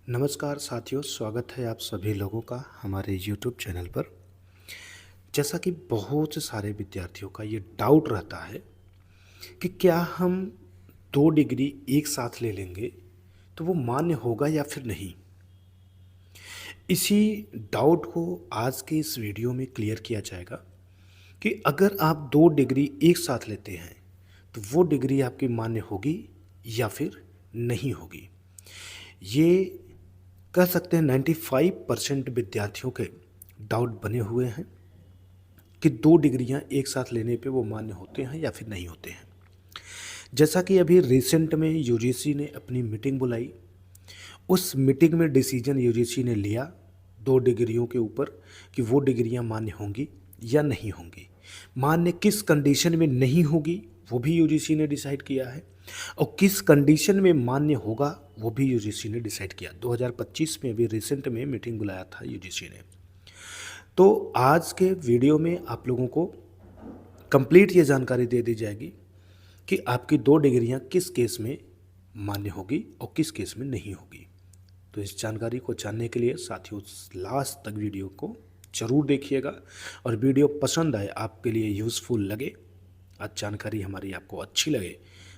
नमस्कार साथियों, स्वागत है आप सभी लोगों का हमारे यूट्यूब चैनल पर। जैसा कि बहुत सारे विद्यार्थियों का ये डाउट रहता है कि क्या हम 2 डिग्री एक साथ ले लेंगे तो वो मान्य होगा या फिर नहीं। इसी डाउट को आज के इस वीडियो में क्लियर किया जाएगा कि अगर आप 2 डिग्री एक साथ लेते हैं तो वो डिग्री आपकी मान्य होगी या फिर नहीं होगी। ये कह सकते हैं 95% विद्यार्थियों के डाउट बने हुए हैं कि 2 डिग्रियां एक साथ लेने पे वो मान्य होते हैं या फिर नहीं होते हैं। जैसा कि अभी रिसेंट में यूजीसी ने अपनी मीटिंग बुलाई, उस मीटिंग में डिसीजन यूजीसी ने लिया 2 डिग्रियों के ऊपर कि वो डिग्रियां मान्य होंगी या नहीं होंगी। मान्य किस कंडीशन में नहीं होगी वो भी यूजीसी ने डिसाइड किया है, और किस कंडीशन में मान्य होगा वो भी यूजीसी ने डिसाइड किया। 2025 में अभी रिसेंट में मीटिंग बुलाया था यूजीसी ने। तो आज के वीडियो में आप लोगों को कंप्लीट ये जानकारी दे दी जाएगी कि आपकी 2 डिग्रियां किस केस में मान्य होगी और किस केस में नहीं होगी। तो इस जानकारी को जानने के लिए साथियों लास्ट तक वीडियो को ज़रूर देखिएगा, और वीडियो पसंद आए, आपके लिए यूज़फुल लगे, आज जानकारी हमारी आपको अच्छी लगे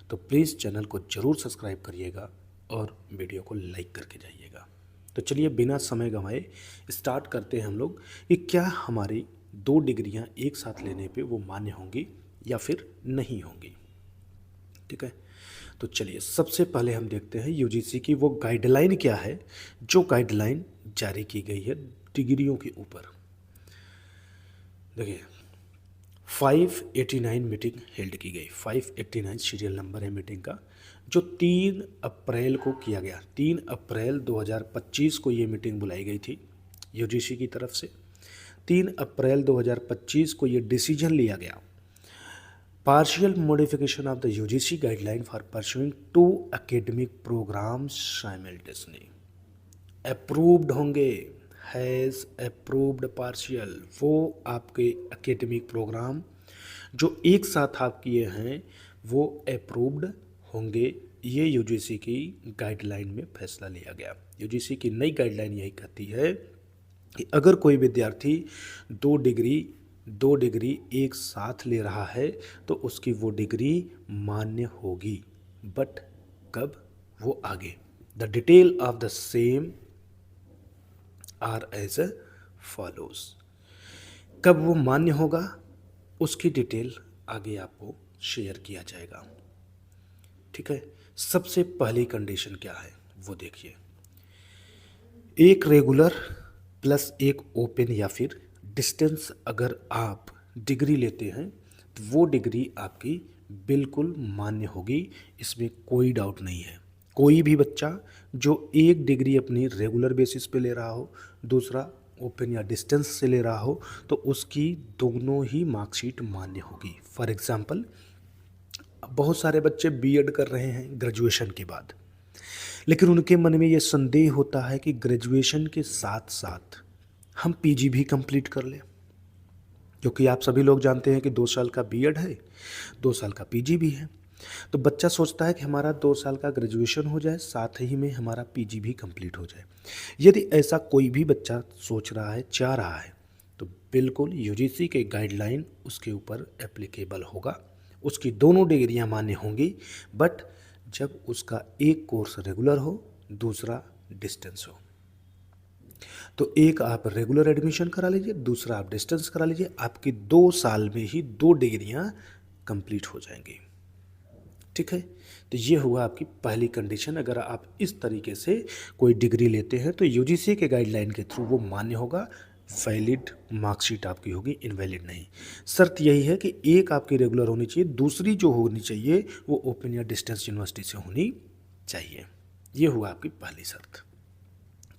तो प्लीज़ चैनल को ज़रूर सब्सक्राइब करिएगा और वीडियो को लाइक करके जाइएगा। तो चलिए बिना समय गंवाए स्टार्ट करते हैं हम लोग कि क्या हमारी 2 डिग्रियां एक साथ लेने पे वो मान्य होंगी या फिर नहीं होंगी। ठीक है, तो चलिए सबसे पहले हम देखते हैं यूजीसी की वो गाइडलाइन क्या है, जो गाइडलाइन जारी की गई है डिग्रियों के ऊपर। देखिए 589 मीटिंग हेल्ड की गई, 589 सीरियल नंबर है मीटिंग का, जो 3 अप्रैल को किया गया। 3 अप्रैल 2025 को ये मीटिंग बुलाई गई थी यूजीसी की तरफ से। 3 अप्रैल 2025 को ये डिसीजन लिया गया, partial modification of the UGC guideline for pursuing 2 academic programmes simultaneously approved होंगे। हैज़ अप्रूव्ड पार्शियल, वो आपके एकेडमिक प्रोग्राम जो एक साथ आप किए हैं वो अप्रूव्ड होंगे। ये यूजीसी की गाइडलाइन में फैसला लिया गया। यूजीसी की नई गाइडलाइन यही कहती है कि अगर कोई विद्यार्थी 2 डिग्री एक साथ ले रहा है तो उसकी वो डिग्री मान्य होगी। बट कब, वो आगे। The detail of the same are as follows. कब वो मान्य होगा उसकी डिटेल आगे आपको शेयर किया जाएगा। ठीक है, सबसे पहली कंडीशन क्या है वो देखिए। एक रेगुलर प्लस एक ओपन या फिर डिस्टेंस अगर आप डिग्री लेते हैं तो वो डिग्री आपकी बिल्कुल मान्य होगी, इसमें कोई डाउट नहीं है। कोई भी बच्चा जो एक डिग्री अपनी रेगुलर बेसिस पे ले रहा हो, दूसरा ओपन या डिस्टेंस से ले रहा हो, तो उसकी दोनों ही मार्कशीट मान्य होगी। फॉर एग्जांपल, बहुत सारे बच्चे बीएड कर रहे हैं ग्रेजुएशन के बाद, लेकिन उनके मन में ये संदेह होता है कि ग्रेजुएशन के साथ साथ हम पीजी भी कंप्लीट कर लें, क्योंकि आप सभी लोग जानते हैं कि 2 साल का बीएड है, 2 साल का पीजी भी है। तो बच्चा सोचता है कि हमारा 2 साल का ग्रेजुएशन हो जाए, साथ ही में हमारा पीजी भी कंप्लीट हो जाए। यदि ऐसा कोई भी बच्चा सोच रहा है, चाह रहा है, तो बिल्कुल यूजीसी के गाइडलाइन उसके ऊपर एप्लीकेबल होगा। उसकी दोनों डिग्रियां मान्य होंगी, बट जब उसका एक कोर्स रेगुलर हो, दूसरा डिस्टेंस हो। तो एक आप रेगुलर एडमिशन करा लीजिए, दूसरा आप डिस्टेंस करा लीजिए, आपकी 2 साल में ही 2 डिग्रियां कंप्लीट हो जाएंगी। ठीक है, तो ये हुआ आपकी पहली कंडीशन। अगर आप इस तरीके से कोई डिग्री लेते हैं तो यूजीसी के गाइडलाइन के थ्रू वो मान्य होगा, वैलिड मार्कशीट आपकी होगी, इनवैलिड नहीं। शर्त यही है कि एक आपकी रेगुलर होनी चाहिए, दूसरी जो होनी चाहिए वो ओपन या डिस्टेंस यूनिवर्सिटी से होनी चाहिए। ये हुआ आपकी पहली शर्त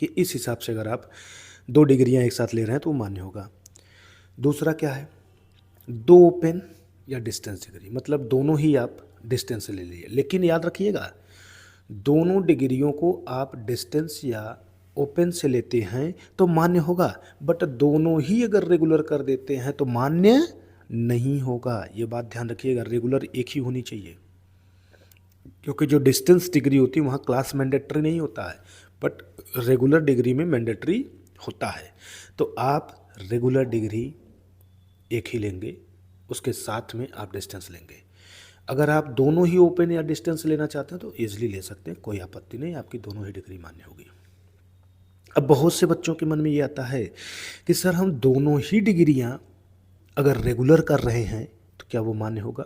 कि इस हिसाब से अगर आप 2 डिग्रियां एक साथ ले रहे हैं तो वो मान्य होगा। दूसरा क्या है, 2 ओपन या डिस्टेंस डिग्री, मतलब दोनों ही आप डिस्टेंस से ले लीजिए। लेकिन याद रखिएगा, दोनों डिग्रियों को आप डिस्टेंस या ओपन से लेते हैं तो मान्य होगा, बट दोनों ही अगर रेगुलर कर देते हैं तो मान्य नहीं होगा। ये बात ध्यान रखिएगा, रेगुलर एक ही होनी चाहिए, क्योंकि जो डिस्टेंस डिग्री होती है वहाँ क्लास मैंडेटरी नहीं होता है, बट रेगुलर डिग्री में मैंडेटरी होता है। तो आप रेगुलर डिग्री एक ही लेंगे, उसके साथ में आप डिस्टेंस लेंगे। अगर आप दोनों ही ओपन या डिस्टेंस लेना चाहते हैं तो ईजिली ले सकते हैं, कोई आपत्ति नहीं, आपकी दोनों ही डिग्री मान्य होगी। अब बहुत से बच्चों के मन में ये आता है कि सर हम दोनों ही डिग्रियां अगर रेगुलर कर रहे हैं तो क्या वो मान्य होगा?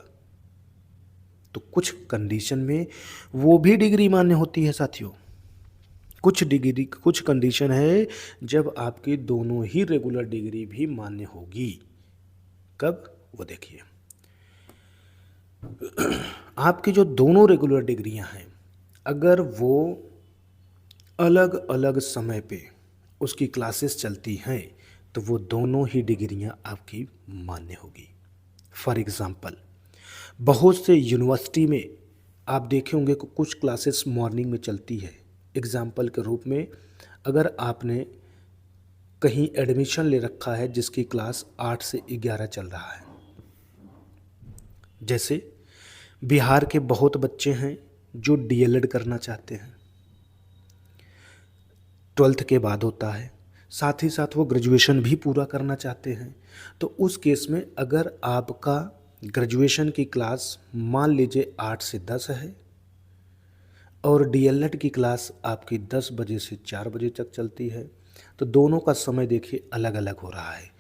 तो कुछ कंडीशन में वो भी डिग्री मान्य होती है साथियों। कुछ कंडीशन है जब आपकी दोनों ही रेगुलर डिग्री भी मान्य होगी। कब? वो देखिए, आपकी जो दोनों रेगुलर डिग्रियां हैं, अगर वो अलग अलग समय पे उसकी क्लासेस चलती हैं तो वो दोनों ही डिग्रियां आपकी मान्य होगी। फॉर एग्ज़ाम्पल, बहुत से यूनिवर्सिटी में आप देखे होंगे कि कुछ क्लासेस मॉर्निंग में चलती है। एग्ज़ाम्पल के रूप में, अगर आपने कहीं एडमिशन ले रखा है जिसकी क्लास 8 से 11 चल रहा है, जैसे बिहार के बहुत बच्चे हैं जो डीएलएड करना चाहते हैं, 12th के बाद होता है, साथ ही साथ वो ग्रेजुएशन भी पूरा करना चाहते हैं। तो उस केस में अगर आपका ग्रेजुएशन की क्लास मान लीजिए 8 से 10 है और डीएलएड की क्लास आपकी 10 बजे से 4 बजे तक चलती है, तो दोनों का समय देखिए अलग अलग हो रहा है।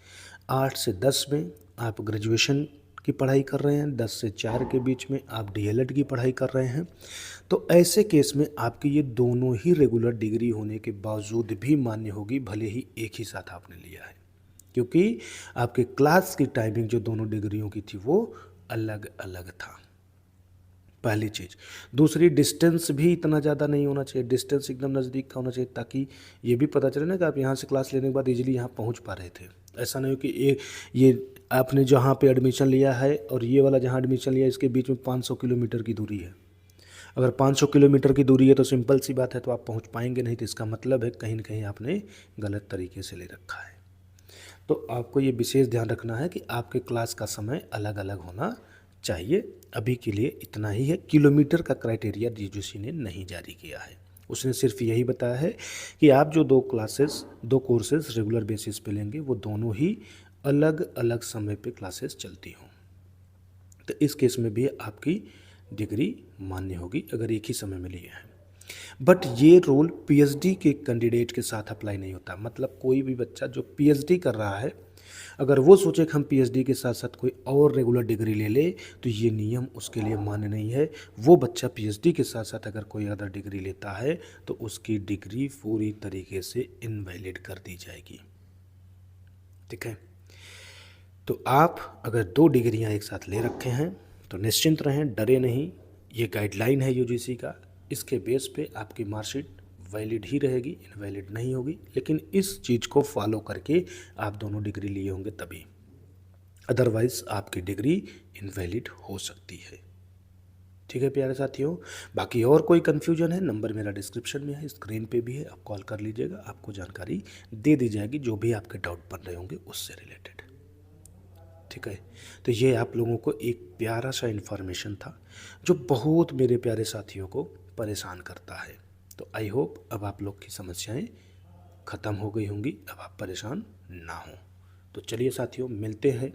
8 से 10 में आप ग्रेजुएशन की पढ़ाई कर रहे हैं, 10 से 4 के बीच में आप डीएलएड की पढ़ाई कर रहे हैं। तो ऐसे केस में आपकी ये दोनों ही रेगुलर डिग्री होने के बावजूद भी मान्य होगी, भले ही एक ही साथ आपने लिया है, क्योंकि आपके क्लास की टाइमिंग जो दोनों डिग्रियों की थी वो अलग अलग था। पहली चीज़। दूसरी, डिस्टेंस भी इतना ज़्यादा नहीं होना चाहिए, डिस्टेंस एकदम नज़दीक का होना चाहिए, ताकि ये भी पता चले ना कि आप यहाँ से क्लास लेने के बाद इजीली यहाँ पहुँच पा रहे थे। ऐसा नहीं हो कि ये आपने जहाँ पे एडमिशन लिया है और ये वाला जहाँ एडमिशन लिया है इसके बीच में 500 किलोमीटर की दूरी है। अगर 500 किलोमीटर की दूरी है तो सिंपल सी बात है, तो आप पहुँच पाएंगे नहीं, तो इसका मतलब है कहीं ना कहीं आपने गलत तरीके से ले रखा है। तो आपको ये विशेष ध्यान रखना है कि आपके क्लास का समय अलग अलग होना चाहिए। अभी के लिए इतना ही है। किलोमीटर का क्राइटेरिया यूजीसी ने नहीं जारी किया है, उसने सिर्फ यही बताया है कि आप जो दो कोर्सेज रेगुलर बेसिस पे लेंगे वो दोनों ही अलग अलग समय पे क्लासेस चलती हों, तो इस केस में भी आपकी डिग्री मान्य होगी अगर एक ही समय में लिए हैं। बट ये रूल पीएचडी के कैंडिडेट के साथ अप्लाई नहीं होता। मतलब कोई भी बच्चा जो पीएचडी कर रहा है, अगर वो सोचे कि हम पीएचडी के साथ साथ कोई और रेगुलर डिग्री ले ले, तो ये नियम उसके लिए मान्य नहीं है। वो बच्चा पीएचडी के साथ साथ अगर कोई अदर डिग्री लेता है तो उसकी डिग्री पूरी तरीके से इनवैलिड कर दी जाएगी। ठीक है, तो आप अगर 2 डिग्रियां एक साथ ले रखे हैं तो निश्चिंत रहें, डरे नहीं। ये गाइडलाइन है यूजीसी का, इसके बेस पे आपकी मार्कशीट वैलिड ही रहेगी, इनवैलिड नहीं होगी। लेकिन इस चीज़ को फॉलो करके आप दोनों डिग्री लिए होंगे तभी, अदरवाइज़ आपकी डिग्री इनवैलिड हो सकती है। ठीक है प्यारे साथियों, बाकी और कोई कन्फ्यूजन है, नंबर मेरा डिस्क्रिप्शन में है, स्क्रीन पे भी है, आप कॉल कर लीजिएगा, आपको जानकारी दे दी जाएगी जो भी आपके डाउट बन रहे होंगे उससे रिलेटेड। ठीक है, तो ये आप लोगों को एक प्यारा सा इन्फॉर्मेशन था जो बहुत मेरे प्यारे साथियों को परेशान करता है। तो आई होप अब आप लोग की समस्याएं ख़त्म हो गई होंगी, अब आप परेशान ना हों। तो चलिए साथियों, मिलते हैं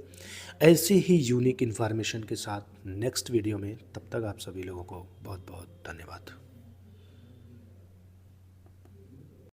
ऐसे ही यूनिक इन्फॉर्मेशन के साथ नेक्स्ट वीडियो में। तब तक आप सभी लोगों को बहुत बहुत धन्यवाद।